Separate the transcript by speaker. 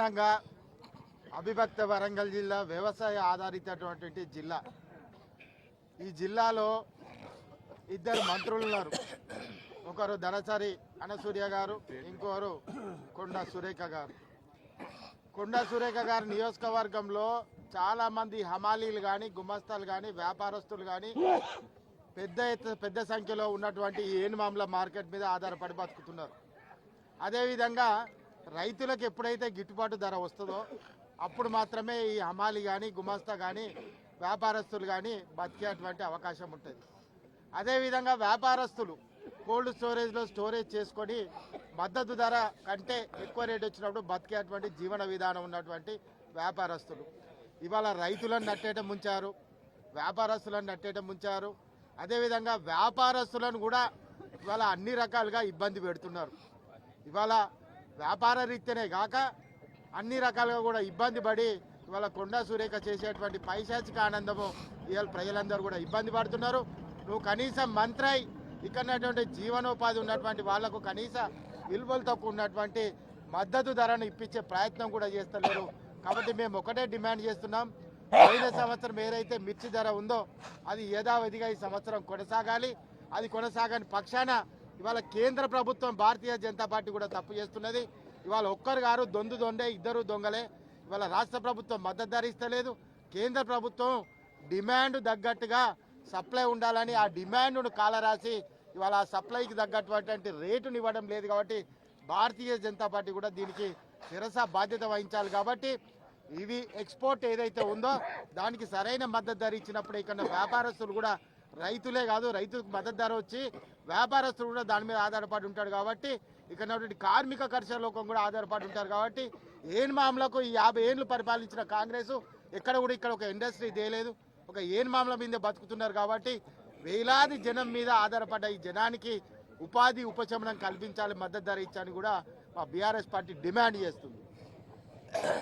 Speaker 1: ప్రధానంగా అవిభక్త వరంగల్ జిల్లా వ్యవసాయ ఆధారితటువంటి జిల్లా. ఈ జిల్లాలో ఇద్దరు మంత్రులు ఉన్నారు. ఒకరు ధనసరి అనసూయ గారు, ఇంకొకరు కొండా సురేఖ గారు. కొండా సురేఖ గారి నియోజకవర్గంలో చాలామంది హమాలీలు కానీ, గుమస్తాలు కానీ, వ్యాపారస్తులు కానీ పెద్ద సంఖ్యలో ఉన్నటువంటి ఈ ఏనుమామల మార్కెట్ మీద ఆధారపడి బతుకుతున్నారు. అదేవిధంగా రైతులకు ఎప్పుడైతే గిట్టుబాటు ధర వస్తుందో అప్పుడు మాత్రమే ఈ హమాలి కానీ, గుమస్తా కానీ, వ్యాపారస్తులు కానీ బతికేటువంటి అవకాశం ఉంటుంది. అదేవిధంగా వ్యాపారస్తులు కోల్డ్ స్టోరేజ్లో స్టోరేజ్ చేసుకొని మద్దతు ధర కంటే ఎక్కువ రేటు వచ్చినప్పుడు బతికేటువంటి జీవన విధానం ఉన్నటువంటి వ్యాపారస్తులు ఇవాళ రైతులను నట్టేట ముంచారు, వ్యాపారస్తులను నట్టేట ముంచారు. అదేవిధంగా వ్యాపారస్తులను కూడా ఇవాళ అన్ని రకాలుగా ఇబ్బంది పెడుతున్నారు. ఇవాళ వ్యాపార రీత్యనే కాక అన్ని రకాలుగా కూడా ఇబ్బంది పడి ఇవాళ కొండా సురేఖ చేసేటువంటి పైశాచిక ఆనందము ఇవాళ ప్రజలందరూ కూడా ఇబ్బంది పడుతున్నారు. నువ్వు కనీసం మంత్రై ఇక్కడ జీవనోపాధి ఉన్నటువంటి వాళ్లకు కనీస విలువలతో ఉన్నటువంటి మద్దతు ధరను ఇప్పించే ప్రయత్నం కూడా చేస్తలేరు. కాబట్టి మేము ఒకటే డిమాండ్ చేస్తున్నాం, పోయిన సంవత్సరం ఏదైతే మిర్చి ధర ఉందో అది యథావిధిగా ఈ సంవత్సరం కొనసాగాలి. అది కొనసాగని పక్షాన ఇవాళ కేంద్ర ప్రభుత్వం భారతీయ జనతా పార్టీ కూడా తప్పు చేస్తున్నది. ఇవాళ ఒక్కరు గారు దొందే, ఇద్దరు దొంగలే. ఇవాళ రాష్ట్ర ప్రభుత్వం మద్దతు ధర ఇస్తలేదు. కేంద్ర ప్రభుత్వం డిమాండ్ తగ్గట్టుగా సప్లై ఉండాలని ఆ డిమాండ్ను కాలరాసి ఇవాళ ఆ సప్లైకి తగ్గటువంటి రేటును ఇవ్వడం లేదు. కాబట్టి భారతీయ జనతా పార్టీ కూడా దీనికి శిరస బాధ్యత వహించాలి. కాబట్టి ఇవి ఎక్స్పోర్ట్ ఏదైతే ఉందో దానికి సరైన మద్దతు ధర ఇచ్చినప్పుడు ఇక్కడ వ్యాపారస్తులు కూడా రైతులే కాదు, రైతులకు మద్దతు ధర వచ్చి వ్యాపారస్తులు కూడా దాని మీద ఆధారపడి ఉంటాడు. కాబట్టి ఇక్కడ కార్మిక కర్షక లోకం కూడా ఆధారపడి ఉంటారు. కాబట్టి ఏనుమామలకు ఈ 50 ఏళ్ళు పరిపాలించిన కాంగ్రెస్ ఎక్కడ కూడా ఇక్కడ ఒక ఇండస్ట్రీ తేలేదు, ఒక ఏనుమామల మీద బతుకుతున్నారు. కాబట్టి వేలాది జనం మీద ఆధారపడ్డ ఈ జనానికి ఉపాధి ఉపశమనం కల్పించాలి, మద్దతు ధర ఇచ్చాలని కూడా మా బీఆర్ఎస్ పార్టీ డిమాండ్ చేస్తుంది.